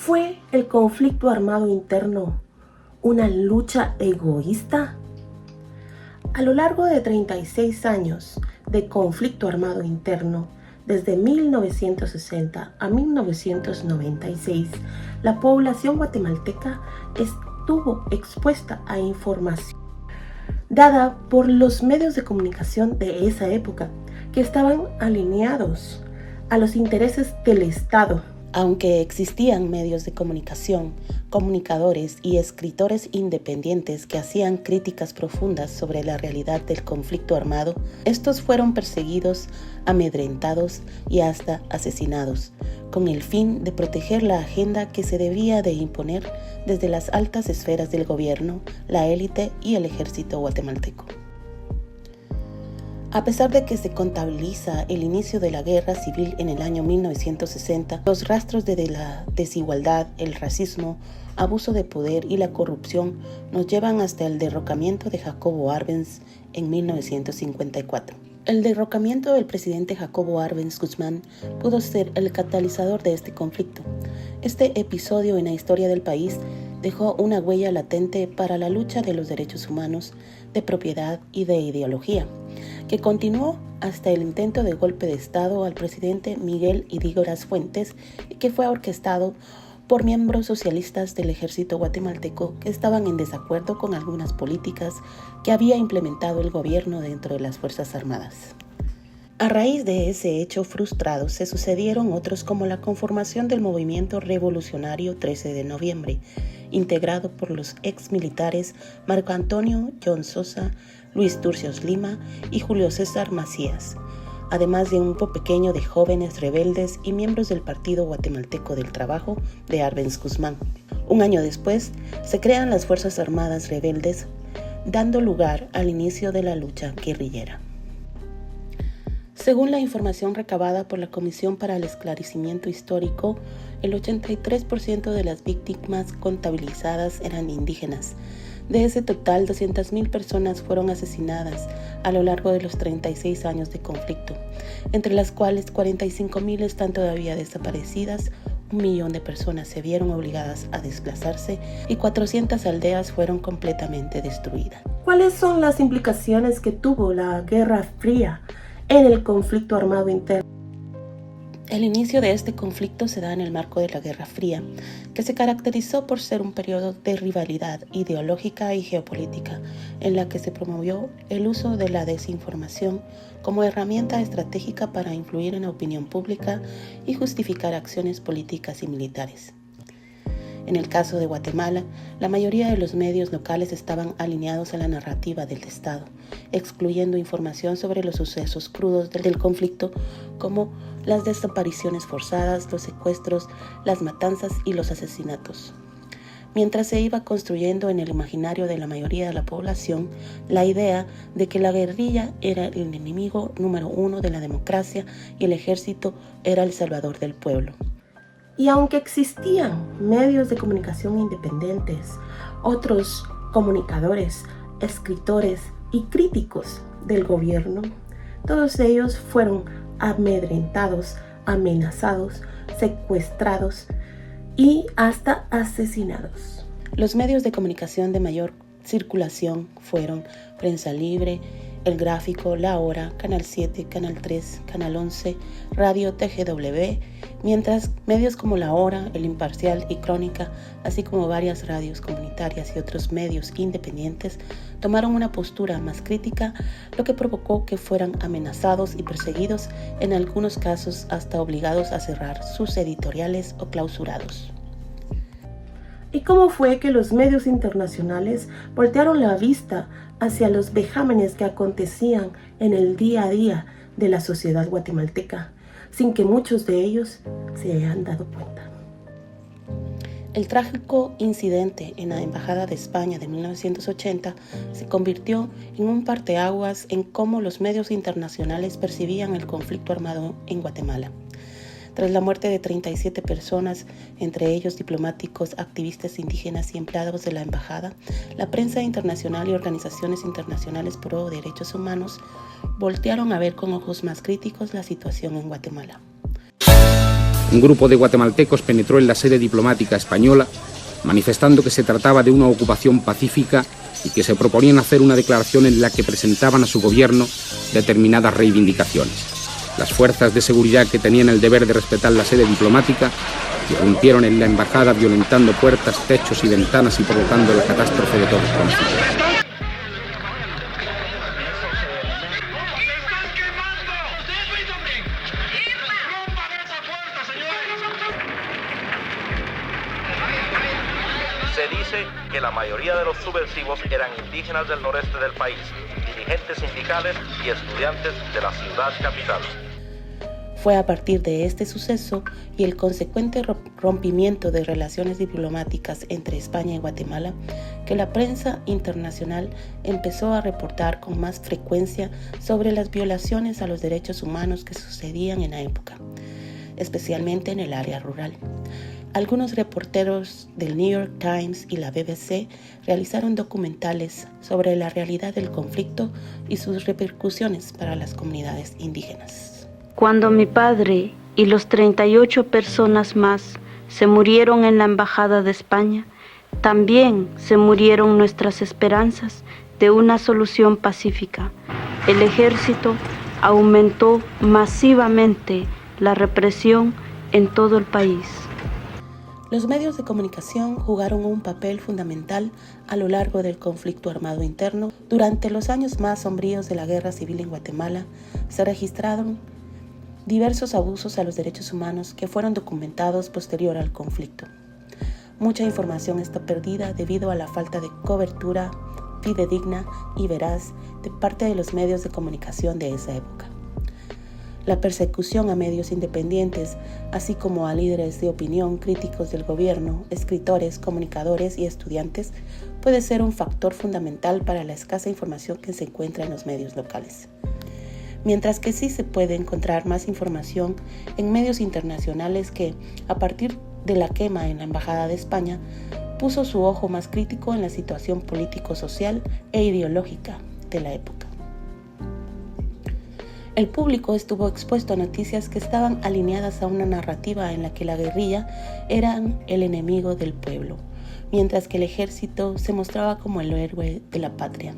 ¿Fue el conflicto armado interno una lucha egoísta? A lo largo de 36 años de conflicto armado interno, desde 1960 a 1996, la población guatemalteca estuvo expuesta a información dada por los medios de comunicación de esa época, que estaban alineados a los intereses del Estado. Aunque existían medios de comunicación, comunicadores y escritores independientes que hacían críticas profundas sobre la realidad del conflicto armado, estos fueron perseguidos, amedrentados y hasta asesinados, con el fin de proteger la agenda que se debía de imponer desde las altas esferas del gobierno, la élite y el ejército guatemalteco. A pesar de que se contabiliza el inicio de la guerra civil en el año 1960, los rastros de la desigualdad, el racismo, abuso de poder y la corrupción nos llevan hasta el derrocamiento de Jacobo Arbenz en 1954. El derrocamiento del presidente Jacobo Arbenz Guzmán pudo ser el catalizador de este conflicto. Este episodio en la historia del país dejó una huella latente para la lucha de los derechos humanos, de propiedad y de ideología, que continuó hasta el intento de golpe de Estado al presidente Miguel Ydígoras Fuentes y que fue orquestado por miembros socialistas del ejército guatemalteco que estaban en desacuerdo con algunas políticas que había implementado el gobierno dentro de las Fuerzas Armadas. A raíz de ese hecho frustrado se sucedieron otros, como la conformación del movimiento revolucionario 13 de noviembre, integrado por los exmilitares Marco Antonio John Sosa, Luis Turcios Lima y Julio César Macías, además de un grupo pequeño de jóvenes rebeldes y miembros del Partido Guatemalteco del Trabajo de Arbenz Guzmán. Un año después, se crean las Fuerzas Armadas Rebeldes, dando lugar al inicio de la lucha guerrillera. Según la información recabada por la Comisión para el Esclarecimiento Histórico, el 83% de las víctimas contabilizadas eran indígenas. De ese total, 200,000 personas fueron asesinadas a lo largo de los 36 años de conflicto, entre las cuales 45,000 están todavía desaparecidas, 1 millón de personas se vieron obligadas a desplazarse y 400 aldeas fueron completamente destruidas. ¿Cuáles son las implicaciones que tuvo la Guerra Fría en el conflicto armado interno? El inicio de este conflicto se da en el marco de la Guerra Fría, que se caracterizó por ser un periodo de rivalidad ideológica y geopolítica, en la que se promovió el uso de la desinformación como herramienta estratégica para influir en la opinión pública y justificar acciones políticas y militares. En el caso de Guatemala, la mayoría de los medios locales estaban alineados a la narrativa del Estado, excluyendo información sobre los sucesos crudos del conflicto, como las desapariciones forzadas, los secuestros, las matanzas y los asesinatos. Mientras se iba construyendo en el imaginario de la mayoría de la población la idea de que la guerrilla era el enemigo número 1 de la democracia y el ejército era el salvador del pueblo. Y aunque existían medios de comunicación independientes, otros comunicadores, escritores y críticos del gobierno, todos ellos fueron amedrentados, amenazados, secuestrados y hasta asesinados. Los medios de comunicación de mayor circulación fueron Prensa Libre, El Gráfico, La Hora, Canal 7, Canal 3, Canal 11, Radio TGW, mientras medios como La Hora, El Imparcial y Crónica, así como varias radios comunitarias y otros medios independientes, tomaron una postura más crítica, lo que provocó que fueran amenazados y perseguidos, en algunos casos hasta obligados a cerrar sus editoriales o clausurados. ¿Y cómo fue que los medios internacionales voltearon la vista hacia los vejámenes que acontecían en el día a día de la sociedad guatemalteca, sin que muchos de ellos se hayan dado cuenta? El trágico incidente en la Embajada de España de 1980 se convirtió en un parteaguas en cómo los medios internacionales percibían el conflicto armado en Guatemala. Tras la muerte de 37 personas, entre ellos diplomáticos, activistas indígenas y empleados de la embajada, la prensa internacional y organizaciones internacionales pro derechos humanos voltearon a ver con ojos más críticos la situación en Guatemala. un grupo de guatemaltecos penetró en la sede diplomática española, manifestando que se trataba de una ocupación pacífica y que se proponían hacer una declaración en la que presentaban a su gobierno determinadas reivindicaciones. Las fuerzas de seguridad, que tenían el deber de respetar la sede diplomática, irrumpieron en la embajada violentando puertas, techos y ventanas y provocando la catástrofe de todos conocidos. Se dice que la mayoría de los subversivos eran indígenas del noreste del país, dirigentes sindicales y estudiantes de la ciudad capital. Fue a partir de este suceso y el consecuente rompimiento de relaciones diplomáticas entre España y Guatemala que la prensa internacional empezó a reportar con más frecuencia sobre las violaciones a los derechos humanos que sucedían en la época, especialmente en el área rural. Algunos reporteros del New York Times y la BBC realizaron documentales sobre la realidad del conflicto y sus repercusiones para las comunidades indígenas. Cuando mi padre y los 38 personas más se murieron en la Embajada de España, también se murieron nuestras esperanzas de una solución pacífica. El ejército aumentó masivamente la represión en todo el país. Los medios de comunicación jugaron un papel fundamental a lo largo del conflicto armado interno. Durante los años más sombríos de la guerra civil en Guatemala, se registraron diversos abusos a los derechos humanos que fueron documentados posterior al conflicto. Mucha información está perdida debido a la falta de cobertura fidedigna y veraz de parte de los medios de comunicación de esa época. La persecución a medios independientes, así como a líderes de opinión, críticos del gobierno, escritores, comunicadores y estudiantes, puede ser un factor fundamental para la escasa información que se encuentra en los medios locales. Mientras que sí se puede encontrar más información en medios internacionales que, a partir de la quema en la Embajada de España, puso su ojo más crítico en la situación político-social e ideológica de la época. El público estuvo expuesto a noticias que estaban alineadas a una narrativa en la que la guerrilla era el enemigo del pueblo, mientras que el ejército se mostraba como el héroe de la patria.